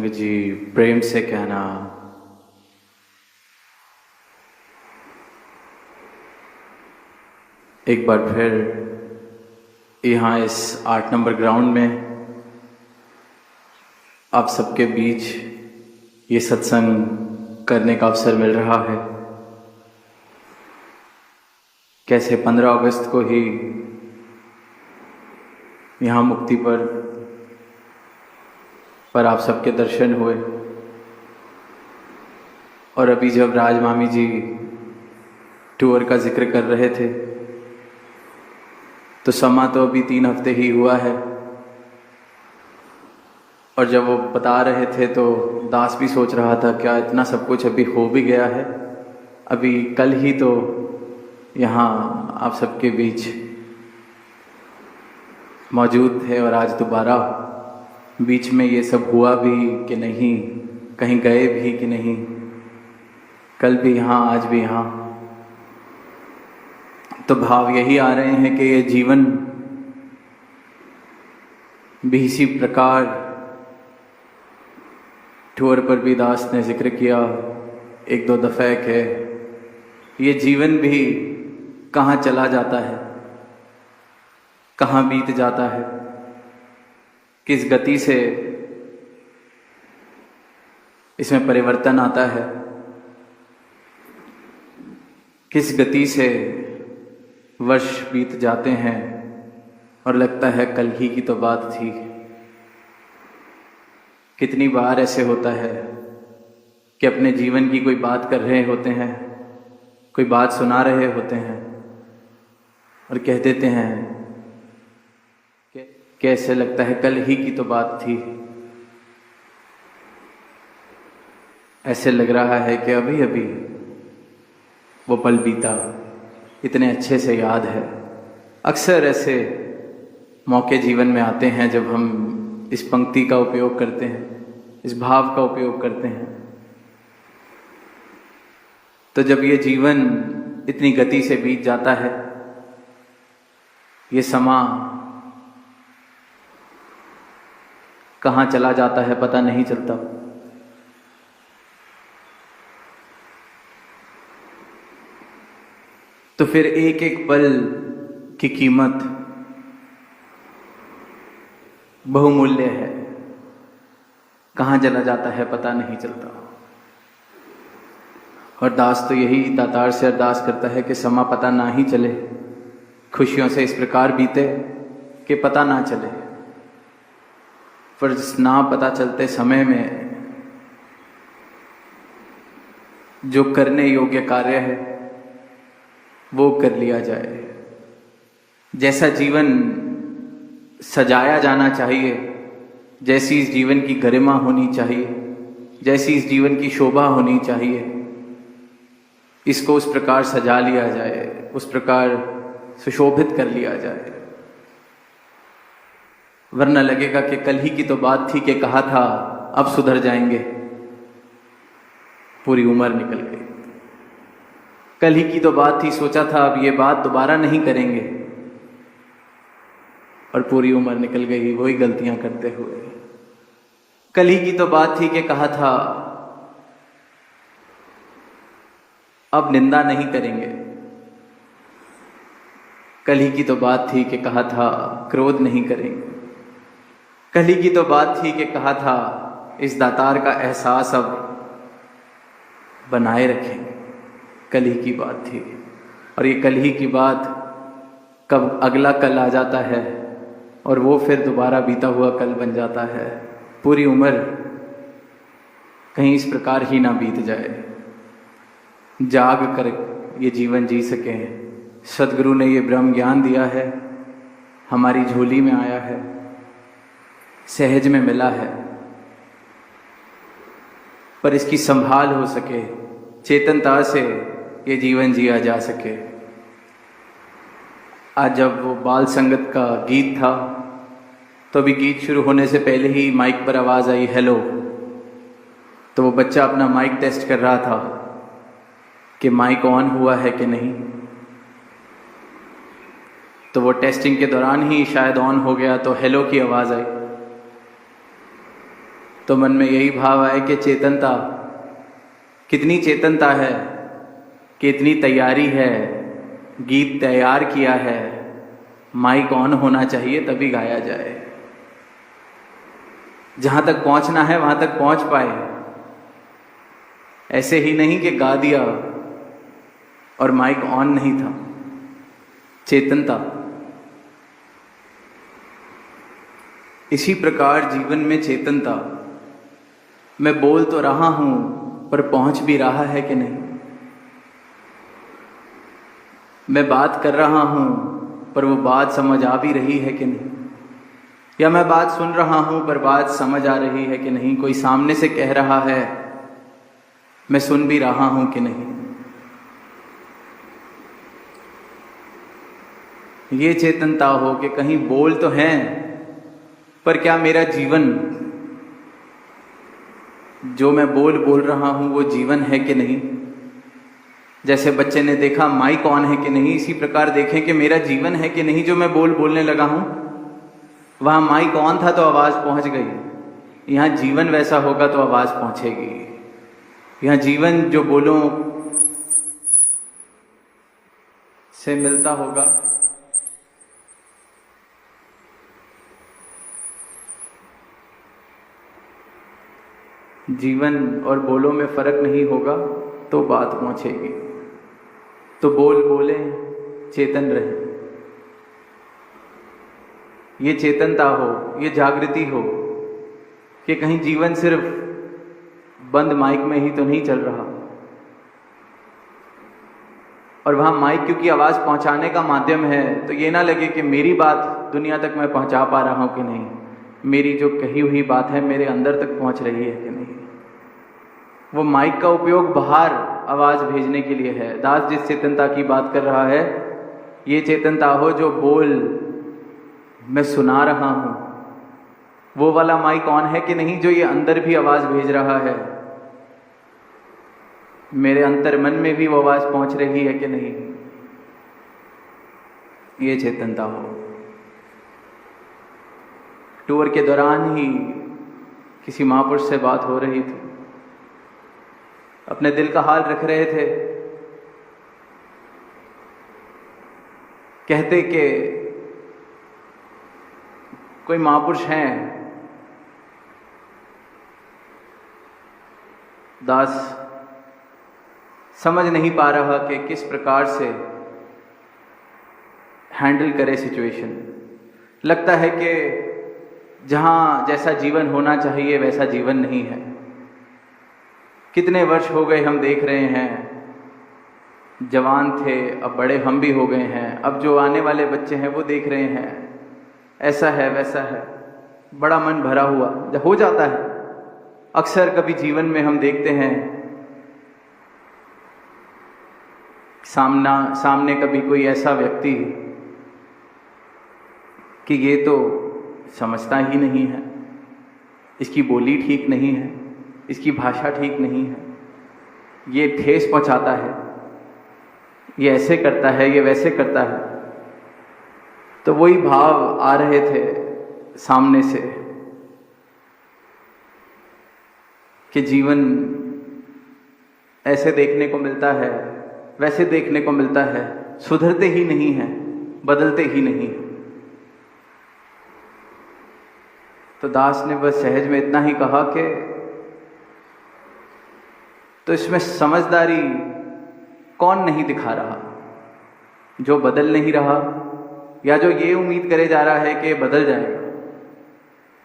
सत्संग जी प्रेम से कहना, एक बार फिर यहाँ इस 8 नंबर ग्राउंड में आप सबके बीच ये सत्संग करने का अवसर मिल रहा है। कैसे 15 अगस्त को ही यहाँ मुक्ति पर आप सबके दर्शन हुए, और अभी जब राज मामी जी टूर का जिक्र कर रहे थे तो समा तो अभी 3 हफ्ते ही हुआ है, और जब वो बता रहे थे तो दास भी सोच रहा था क्या इतना सब कुछ अभी हो भी गया है। अभी कल ही तो यहाँ आप सबके बीच मौजूद थे और आज दोबारा बीच में ये सब हुआ भी कि नहीं, कहीं गए भी कि नहीं, कल भी यहाँ आज भी यहाँ। तो भाव यही आ रहे हैं कि ये जीवन भी इसी प्रकार, टूर पर भी दास ने जिक्र किया 1-2 दफ़े के ये जीवन भी कहाँ चला जाता है, कहाँ बीत जाता है, किस गति से इसमें परिवर्तन आता है, किस गति से वर्ष बीत जाते हैं और लगता है कल ही की तो बात थी। कितनी बार ऐसे होता है कि अपने जीवन की कोई बात कर रहे होते हैं, कोई बात सुना रहे होते हैं और कह देते हैं कि ऐसे लगता है कल ही की तो बात थी। ऐसे लग रहा है कि अभी अभी वो पल बीता, इतने अच्छे से याद है। अक्सर ऐसे मौके जीवन में आते हैं जब हम इस पंक्ति का उपयोग करते हैं, इस भाव का उपयोग करते हैं। तो जब ये जीवन इतनी गति से बीत जाता है, ये समा कहाँ चला जाता है पता नहीं चलता। तो फिर एक एक पल की कीमत बहुमूल्य है, कहाँ चला जाता है पता नहीं चलता। और दास तो यही दातार से अरदास करता है कि समा पता ना ही चले, खुशियों से इस प्रकार बीते कि पता ना चले। पर जिस ना पता चलते समय में जो करने योग्य कार्य है वो कर लिया जाए। जैसा जीवन सजाया जाना चाहिए, जैसी इस जीवन की गरिमा होनी चाहिए, जैसी इस जीवन की शोभा होनी चाहिए, इसको उस प्रकार सजा लिया जाए, उस प्रकार सुशोभित कर लिया जाए। वरना लगेगा कि कल ही की तो बात थी कि कहा था अब सुधर जाएंगे, पूरी उम्र निकल गई। कल ही की तो बात थी, सोचा था अब ये बात दोबारा नहीं करेंगे, और पूरी उम्र निकल गई वही गलतियां करते हुए। कल ही की तो बात थी कि कहा था अब निंदा नहीं करेंगे। कल ही की तो बात थी कि कहा था क्रोध नहीं करेंगे। कल ही की तो बात थी कि कहा था इस दातार का एहसास अब बनाए रखेंगे। कल ही की बात थी, और ये कल ही की बात कब अगला कल आ जाता है और वो फिर दोबारा बीता हुआ कल बन जाता है। पूरी उम्र कहीं इस प्रकार ही ना बीत जाए, जाग कर ये जीवन जी सकें। सदगुरु ने ये ब्रह्म ज्ञान दिया है, हमारी झोली में आया है, सहज में मिला है, पर इसकी संभाल हो सके, चेतनता से ये जीवन जिया जा सके। आज जब वो बाल संगत का गीत था तो अभी गीत शुरू होने से पहले ही माइक पर आवाज़ आई हेलो। तो वो बच्चा अपना माइक टेस्ट कर रहा था कि माइक ऑन हुआ है कि नहीं। तो वो टेस्टिंग के दौरान ही शायद ऑन हो गया, तो हेलो की आवाज़ आई। तो मन में यही भाव आए कि चेतनता, कितनी चेतनता है, कितनी तैयारी है, गीत तैयार किया है, माइक ऑन होना चाहिए तभी गाया जाए। जहां तक पहुंचना है वहां तक पहुंच पाए, ऐसे ही नहीं कि गा दिया और माइक ऑन नहीं था। चेतनता। इसी प्रकार जीवन में चेतनता। मैं बोल तो रहा हूं पर पहुंच भी रहा है कि नहीं। मैं बात कर रहा हूं पर वो बात समझ आ भी रही है कि नहीं। या मैं बात सुन रहा हूं पर बात समझ आ रही है कि नहीं। कोई सामने से कह रहा है, मैं सुन भी रहा हूं कि नहीं। ये चेतनता हो कि कहीं बोल तो हैं, पर क्या मेरा जीवन, जो मैं बोल रहा हूं वो जीवन है कि नहीं। जैसे बच्चे ने देखा माइक ऑन है कि नहीं, इसी प्रकार देखें कि मेरा जीवन है कि नहीं। जो मैं बोलने लगा हूं, वहां माइक ऑन था तो आवाज पहुंच गई। यहां जीवन वैसा होगा तो आवाज पहुंचेगी। यहां जीवन जो बोलों से मिलता होगा, जीवन और बोलों में फर्क नहीं होगा तो बात पहुंचेगी। तो बोले, चेतन रहे। ये चेतनता हो, ये जागृति हो कि कहीं जीवन सिर्फ बंद माइक में ही तो नहीं चल रहा। और वहां माइक क्योंकि आवाज पहुंचाने का माध्यम है, तो ये ना लगे कि मेरी बात दुनिया तक मैं पहुंचा पा रहा हूं कि नहीं। मेरी जो कही हुई बात है मेरे अंदर तक पहुंच रही है कि नहीं। वो माइक का उपयोग बाहर आवाज भेजने के लिए है। दास जिस चेतनता की बात कर रहा है, ये चेतनता हो जो बोल मैं सुना रहा हूं, वो वाला माइक ऑन है कि नहीं, जो ये अंदर भी आवाज भेज रहा है। मेरे अंतर मन में भी वो आवाज पहुंच रही है कि नहीं। ये चेतनता हो। टूर के दौरान ही किसी महापुरुष से बात हो रही थी, अपने दिल का हाल रख रहे थे। कहते कि कोई महापुरुष हैं, दास समझ नहीं पा रहा कि किस प्रकार से हैंडल करे सिचुएशन। लगता है कि जहां जैसा जीवन होना चाहिए वैसा जीवन नहीं है। कितने वर्ष हो गए हम देख रहे हैं, जवान थे अब बड़े हम भी हो गए हैं। अब जो आने वाले बच्चे हैं वो देख रहे हैं, ऐसा है वैसा है। बड़ा मन भरा हुआ जब हो जाता है। अक्सर कभी जीवन में हम देखते हैं सामने कभी कोई ऐसा व्यक्ति कि ये तो समझता ही नहीं है, इसकी बोली ठीक नहीं है, इसकी भाषा ठीक नहीं है, ये ठेस पहुंचाता है, ये ऐसे करता है, ये वैसे करता है। तो वही भाव आ रहे थे सामने से कि जीवन ऐसे देखने को मिलता है, वैसे देखने को मिलता है, सुधरते ही नहीं है, बदलते ही नहीं। तो दास ने बस सहज में इतना ही कहा कि तो इसमें समझदारी कौन नहीं दिखा रहा, जो बदल नहीं रहा या जो ये उम्मीद करे जा रहा है कि बदल जाएगा।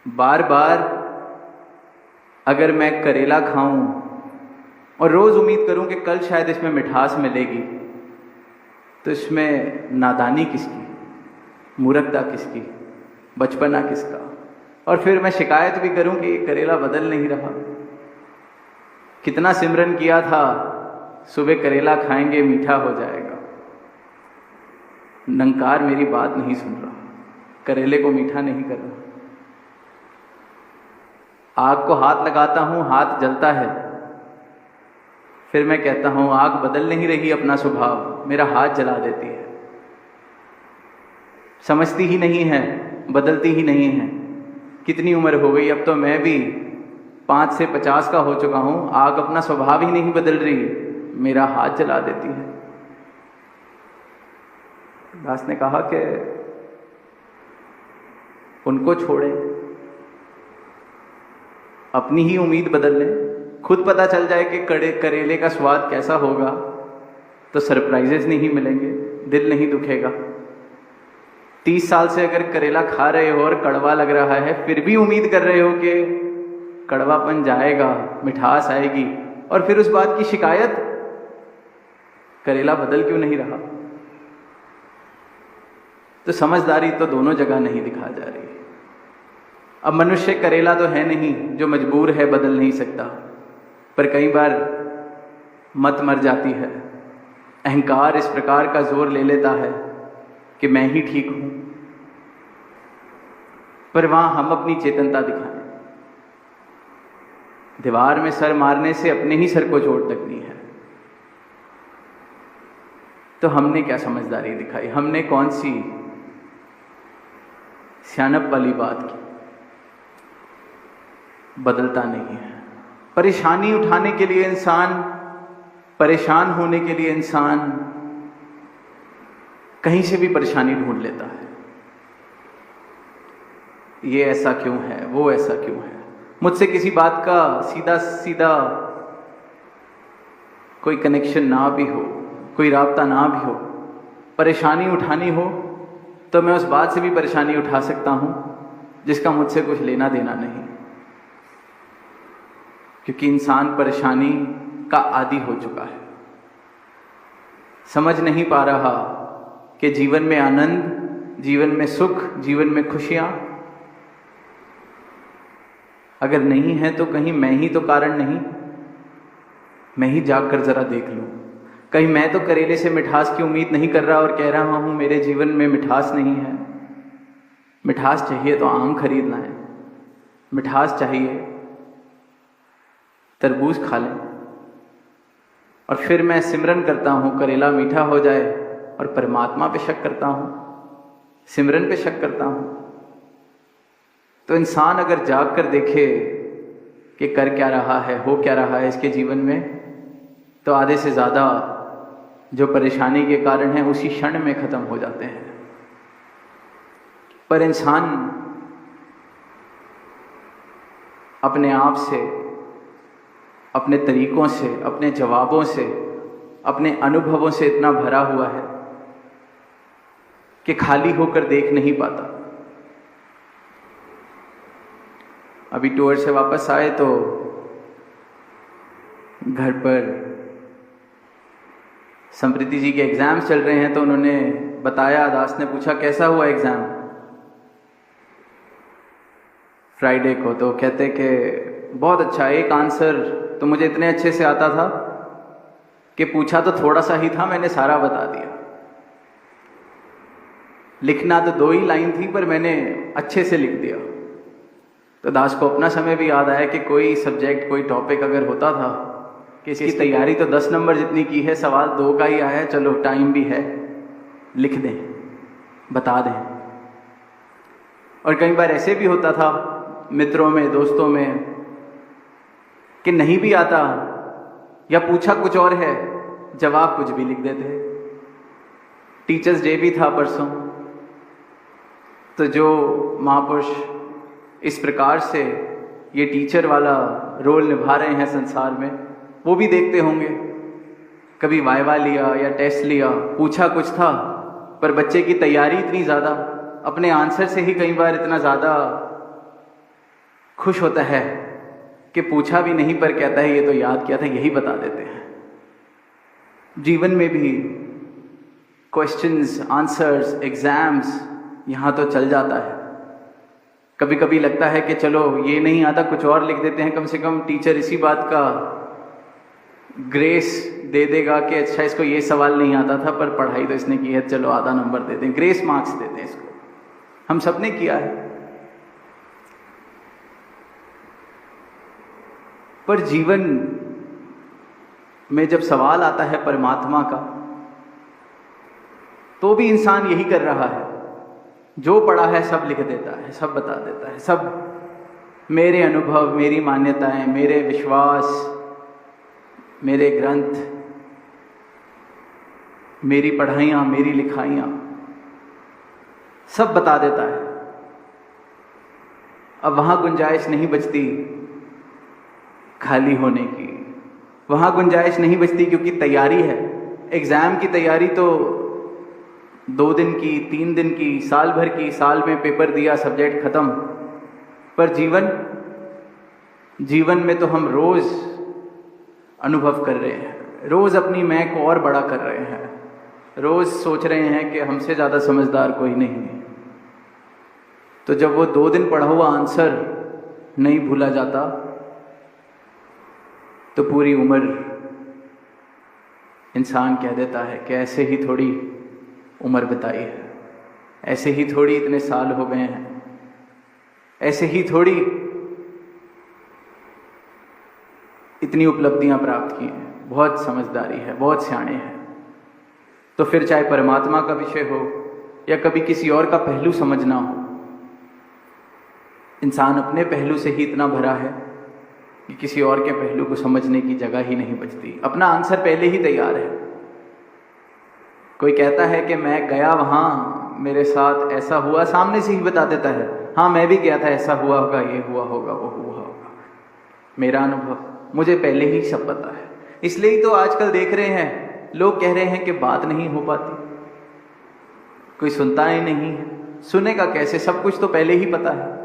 बार बार अगर मैं करेला खाऊं और रोज उम्मीद करूं कि कल शायद इसमें मिठास मिलेगी, तो इसमें नादानी किसकी, मूर्खता किसकी, बचपना किसका। और फिर मैं शिकायत भी करूं कि ये करेला बदल नहीं रहा। कितना सिमरन किया था, सुबह करेला खाएंगे मीठा हो जाएगा। नंकार मेरी बात नहीं सुन रहा, करेले को मीठा नहीं कर रहा। आग को हाथ लगाता हूं, हाथ जलता है। फिर मैं कहता हूं आग बदल नहीं रही अपना स्वभाव, मेरा हाथ जला देती है। समझती ही नहीं है, बदलती ही नहीं है। कितनी उम्र हो गई, अब तो मैं भी 5 से 50 का हो चुका हूं, आग अपना स्वभाव ही नहीं बदल रही, मेरा हाथ जला देती है। दास ने कहा कि उनको छोड़ें, अपनी ही उम्मीद बदल लें। खुद पता चल जाए कि करेले का स्वाद कैसा होगा तो सरप्राइजेस नहीं मिलेंगे, दिल नहीं दुखेगा। 30 साल से अगर करेला खा रहे हो और कड़वा लग रहा है, फिर भी उम्मीद कर रहे हो कि कड़वापन जाएगा, मिठास आएगी, और फिर उस बात की शिकायत, करेला बदल क्यों नहीं रहा। तो समझदारी तो दोनों जगह नहीं दिखा जा रही। अब मनुष्य करेला तो है नहीं जो मजबूर है, बदल नहीं सकता, पर कई बार मत मर जाती है, अहंकार इस प्रकार का जोर ले लेता है कि मैं ही ठीक हूं। पर वहां हम अपनी चेतनता दिखाएं। दीवार में सर मारने से अपने ही सर को चोट लगनी है। तो हमने क्या समझदारी दिखाई, हमने कौन सी सियानप वाली बात की। बदलता नहीं है। परेशानी उठाने के लिए इंसान, परेशान होने के लिए इंसान कहीं से भी परेशानी ढूंढ लेता है। ये ऐसा क्यों है, वो ऐसा क्यों है। मुझसे किसी बात का सीधा सीधा कोई कनेक्शन ना भी हो, कोई राब्ता ना भी हो, परेशानी उठानी हो तो मैं उस बात से भी परेशानी उठा सकता हूं जिसका मुझसे कुछ लेना देना नहीं, क्योंकि इंसान परेशानी का आदी हो चुका है। समझ नहीं पा रहा कि जीवन में आनंद, जीवन में सुख, जीवन में खुशियां अगर नहीं है तो कहीं मैं ही तो कारण नहीं। मैं ही जाकर जरा देख लूं, कहीं मैं तो करेले से मिठास की उम्मीद नहीं कर रहा और कह रहा हूं मेरे जीवन में मिठास नहीं है। मिठास चाहिए तो आम खरीदना है, मिठास चाहिए तरबूज खा लें। और फिर मैं सिमरन करता हूं करेला मीठा हो जाए, और परमात्मा पे शक करता हूं, सिमरन पे शक करता हूं। तो इंसान अगर जाग कर देखे कि कर क्या रहा है, हो क्या रहा है इसके जीवन में, तो आधे से ज़्यादा जो परेशानी के कारण है उसी क्षण में ख़त्म हो जाते हैं। पर इंसान अपने आप से, अपने तरीकों से, अपने जवाबों से, अपने अनुभवों से इतना भरा हुआ है कि खाली होकर देख नहीं पाता। अभी टूर से वापस आए तो घर पर समृद्धि जी के एग्जाम्स चल रहे हैं, तो उन्होंने बताया, दास ने पूछा कैसा हुआ एग्जाम फ्राइडे को, तो कहते कि बहुत अच्छा, एक आंसर तो मुझे इतने अच्छे से आता था कि पूछा तो थोड़ा सा ही था, मैंने सारा बता दिया। लिखना तो 2 ही लाइन थी पर मैंने अच्छे से लिख दिया। तो दास को अपना समय भी याद आया कि कोई सब्जेक्ट, कोई टॉपिक अगर होता था कि इसकी तैयारी तो 10 नंबर जितनी की है, सवाल 2 का ही आया है, चलो टाइम भी है, लिख दें, बता दें। और कई बार ऐसे भी होता था मित्रों में, दोस्तों में, कि नहीं भी आता या पूछा कुछ और है, जवाब कुछ भी लिख देते। टीचर्स डे भी था परसों, तो जो महापुरुष इस प्रकार से ये टीचर वाला रोल निभा रहे हैं संसार में, वो भी देखते होंगे। कभी वाइवा लिया या टेस्ट लिया, पूछा कुछ था, पर बच्चे की तैयारी इतनी ज़्यादा, अपने आंसर से ही कई बार इतना ज़्यादा खुश होता है कि पूछा भी नहीं पर कहता है ये तो याद किया था, यही बता देते हैं। जीवन में भी क्वेश्चंस, आंसर्स, एग्जाम्स यहाँ तो चल जाता है। कभी कभी लगता है कि चलो ये नहीं आता, कुछ और लिख देते हैं, कम से कम टीचर इसी बात का ग्रेस दे देगा कि अच्छा इसको ये सवाल नहीं आता था पर पढ़ाई तो इसने की है, चलो आधा नंबर दे दें, ग्रेस मार्क्स देते हैं इसको। हम सब ने किया है। पर जीवन में जब सवाल आता है परमात्मा का, तो भी इंसान यही कर रहा है, जो पढ़ा है सब लिख देता है, सब बता देता है, सब मेरे अनुभव, मेरी मान्यताएं, मेरे विश्वास, मेरे ग्रंथ, मेरी पढ़ाइयाँ, मेरी लिखाइयाँ सब बता देता है। अब वहाँ गुंजाइश नहीं बचती खाली होने की, वहाँ गुंजाइश नहीं बचती, क्योंकि तैयारी है। एग्ज़ाम की तैयारी तो 2 दिन की, 3 दिन की, साल भर की, साल में पेपर दिया, सब्जेक्ट ख़त्म। पर जीवन में तो हम रोज़ अनुभव कर रहे हैं, रोज़ अपनी मैं को और बड़ा कर रहे हैं, रोज़ सोच रहे हैं कि हमसे ज़्यादा समझदार कोई नहीं है। तो जब वो 2 दिन पढ़ा हुआ आंसर नहीं भूला जाता, तो पूरी उम्र इंसान कह देता है कि ऐसे ही थोड़ी उम्र बिताई है, ऐसे ही थोड़ी इतने साल हो गए हैं, ऐसे ही थोड़ी इतनी उपलब्धियां प्राप्त की हैं, बहुत समझदारी है, बहुत सियाणे हैं। तो फिर चाहे परमात्मा का विषय हो या कभी किसी और का पहलू समझना हो, इंसान अपने पहलू से ही इतना भरा है कि किसी और के पहलू को समझने की जगह ही नहीं बचती। अपना आंसर पहले ही तैयार है। कोई कहता है कि मैं गया वहाँ, मेरे साथ ऐसा हुआ, सामने से ही बता देता है, हाँ मैं भी गया था, ऐसा हुआ होगा, ये हुआ होगा, वो हुआ होगा। मेरा अनुभव, मुझे पहले ही सब पता है। इसलिए ही तो आजकल देख रहे हैं, लोग कह रहे हैं कि बात नहीं हो पाती, कोई सुनता ही नहीं है। सुनेगा कैसे? सब कुछ तो पहले ही पता है,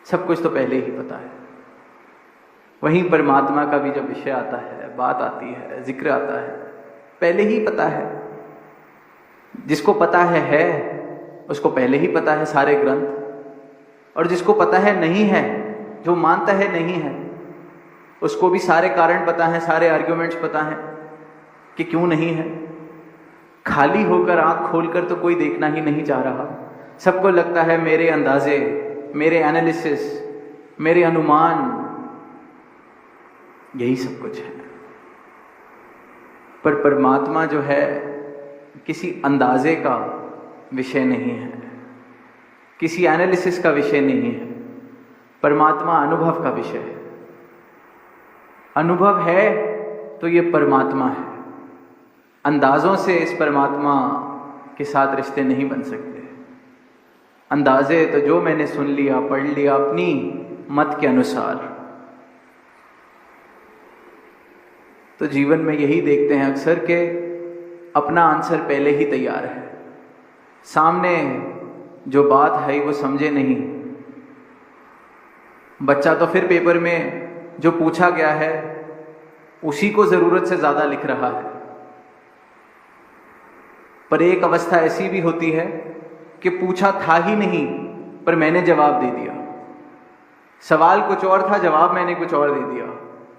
सब कुछ तो पहले ही पता है। वहीं परमात्मा का भी जब विषय आता है, बात आती है, जिक्र आता है, पहले ही पता है। जिसको पता है उसको पहले ही पता है सारे ग्रंथ, और जिसको पता है नहीं है, जो मानता है नहीं है, उसको भी सारे कारण पता है, सारे आर्ग्यूमेंट्स पता है कि क्यों नहीं है। खाली होकर, आंख खोलकर तो कोई देखना ही नहीं चाह रहा। सबको लगता है मेरे अंदाजे, मेरे एनालिसिस, मेरे अनुमान, यही सब कुछ है। पर परमात्मा जो है किसी अंदाजे का विषय नहीं है, किसी एनालिसिस का विषय नहीं है। परमात्मा अनुभव का विषय है। अनुभव है तो ये परमात्मा है। अंदाजों से इस परमात्मा के साथ रिश्ते नहीं बन सकते। अंदाजे तो जो मैंने सुन लिया, पढ़ लिया अपनी मत के अनुसार। तो जीवन में यही देखते हैं अक्सर के अपना आंसर पहले ही तैयार है, सामने जो बात है वो समझे नहीं। बच्चा तो फिर पेपर में जो पूछा गया है उसी को जरूरत से ज्यादा लिख रहा है। पर एक अवस्था ऐसी भी होती है कि पूछा था ही नहीं, पर मैंने जवाब दे दिया। सवाल कुछ और था, जवाब मैंने कुछ और दे दिया।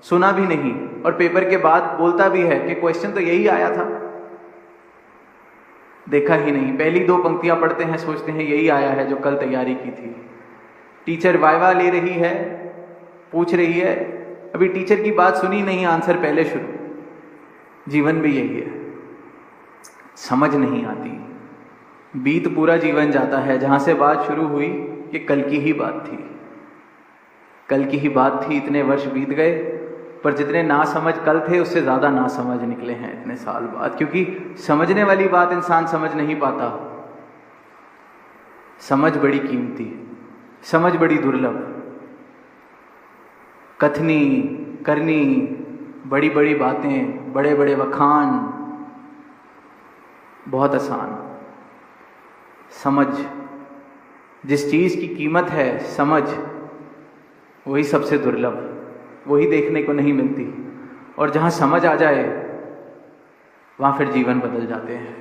सुना भी नहीं और पेपर के बाद बोलता भी है कि क्वेश्चन तो यही आया था, देखा ही नहीं। पहली 2 पंक्तियां पढ़ते हैं, सोचते हैं यही आया है जो कल तैयारी की थी। टीचर वाइवा ले रही है, पूछ रही है, अभी टीचर की बात सुनी नहीं, आंसर पहले शुरू। जीवन भी यही है, समझ नहीं आती। बीत पूरा जीवन जाता है, जहां से बात शुरू हुई कि कल की ही बात थी, कल की ही बात थी, इतने वर्ष बीत गए, पर जितने ना समझ कल थे उससे ज़्यादा ना समझ निकले हैं इतने साल बाद। क्योंकि समझने वाली बात इंसान समझ नहीं पाता। समझ बड़ी कीमती, समझ बड़ी दुर्लभ। कथनी करनी बड़ी बड़ी बातें, बड़े बड़े वखान बहुत आसान। समझ, जिस चीज़ की कीमत है समझ, वही सबसे दुर्लभ, वही देखने को नहीं मिलती। और जहाँ समझ आ जाए वहाँ फिर जीवन बदल जाते हैं।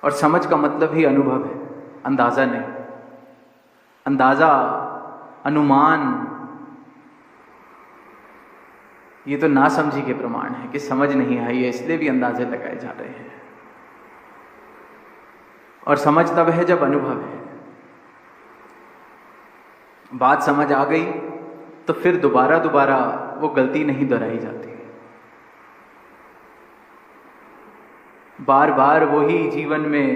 और समझ का मतलब ही अनुभव है, अंदाज़ा नहीं। अंदाज़ा, अनुमान, ये तो नासमझी के प्रमाण है कि समझ नहीं आई है, इसलिए भी अंदाजे लगाए जा रहे हैं। और समझ तब है जब अनुभव है। बात समझ आ गई तो फिर दोबारा वो गलती नहीं दोहराई जाती। बार बार वही जीवन में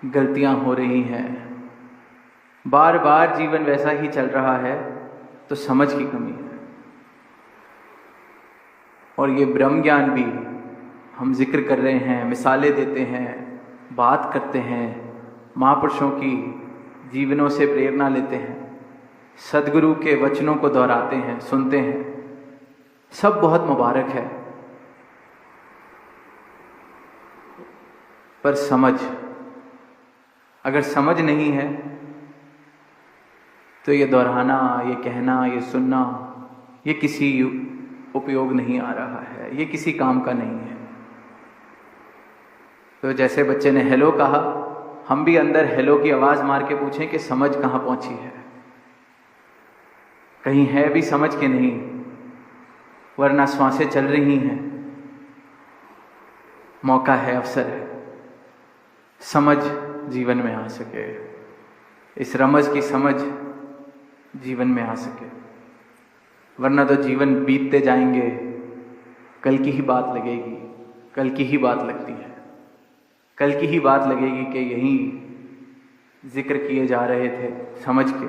गलतियां हो रही हैं, बार बार जीवन वैसा ही चल रहा है तो समझ की कमी है। और ये ब्रह्म ज्ञान भी हम जिक्र कर रहे हैं, मिसालें देते हैं, बात करते हैं, महापुरुषों की जीवनों से प्रेरणा लेते हैं, सदगुरु के वचनों को दोहराते हैं, सुनते हैं, सब बहुत मुबारक है। पर समझ, अगर समझ नहीं है तो ये दोहराना, ये कहना, ये सुनना, ये किसी उपयोग नहीं आ रहा है, ये किसी काम का नहीं है। तो जैसे बच्चे ने हेलो कहा, हम भी अंदर हेलो की आवाज़ मार के पूछें कि समझ कहाँ पहुंची है। कहीं है भी समझ के नहीं, वरना श्वासें चल रही हैं। मौका है, अवसर है, समझ जीवन में आ सके, इस रमज की समझ जीवन में आ सके। वरना तो जीवन बीतते जाएंगे, कल की ही बात लगेगी, कल की ही बात लगती है, कल की ही बात लगेगी कि यही जिक्र किए जा रहे थे समझ के।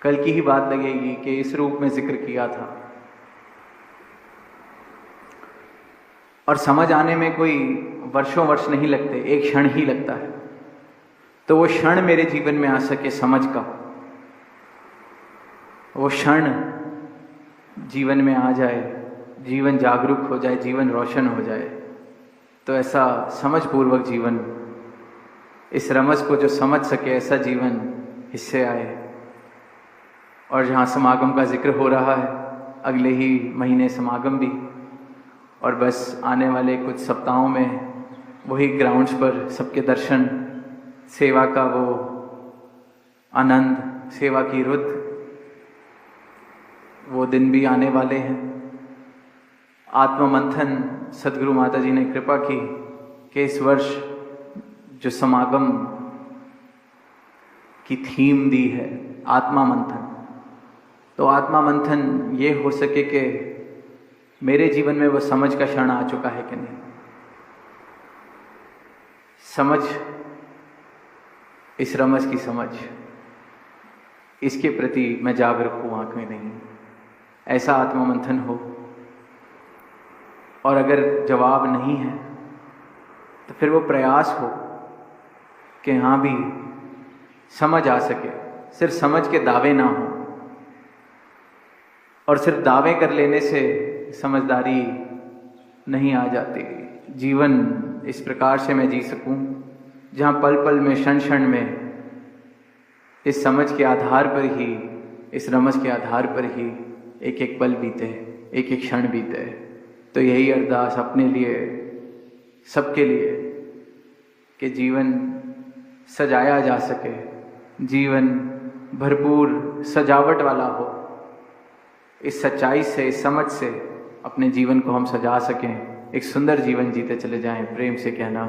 कल की ही बात लगेगी कि इस रूप में जिक्र किया था। और समझ आने में कोई वर्षों वर्ष नहीं लगते, एक क्षण ही लगता है। तो वो क्षण मेरे जीवन में आ सके समझ का, वो क्षण जीवन में आ जाए, जीवन जागरूक हो जाए, जीवन रोशन हो जाए, तो ऐसा समझपूर्वक जीवन, इस रमज को जो समझ सके, ऐसा जीवन हिस्से आए। और जहाँ समागम का जिक्र हो रहा है, अगले ही महीने समागम भी, और बस आने वाले कुछ सप्ताहों में वही ग्राउंड्स पर सबके दर्शन, सेवा का वो आनंद, सेवा की रुद्र, वो दिन भी आने वाले हैं। आत्म मंथन, सदगुरु माता जी ने कृपा की कि इस वर्ष जो समागम की थीम दी है आत्मा मंथन, तो आत्मा मंथन ये हो सके कि मेरे जीवन में वो समझ का क्षण आ चुका है कि नहीं। समझ, इस रमज की समझ, इसके प्रति मैं जागरूक हूँ, आंख में नहीं, ऐसा आत्ममंथन हो। और अगर जवाब नहीं है तो फिर वो प्रयास हो कि हाँ भी समझ आ सके, सिर्फ समझ के दावे ना हो। और सिर्फ दावे कर लेने से समझदारी नहीं आ जाती। जीवन इस प्रकार से मैं जी सकूं जहाँ पल पल में, क्षण क्षण में इस समझ के आधार पर ही, इस रमज के आधार पर ही एक एक पल बीते, एक एक क्षण बीते। तो यही अरदास अपने लिए, सबके लिए, कि जीवन सजाया जा सके, जीवन भरपूर सजावट वाला हो। इस सच्चाई से, इस समझ से अपने जीवन को हम सजा सकें, एक सुंदर जीवन जीते चले जाएं। प्रेम से कहना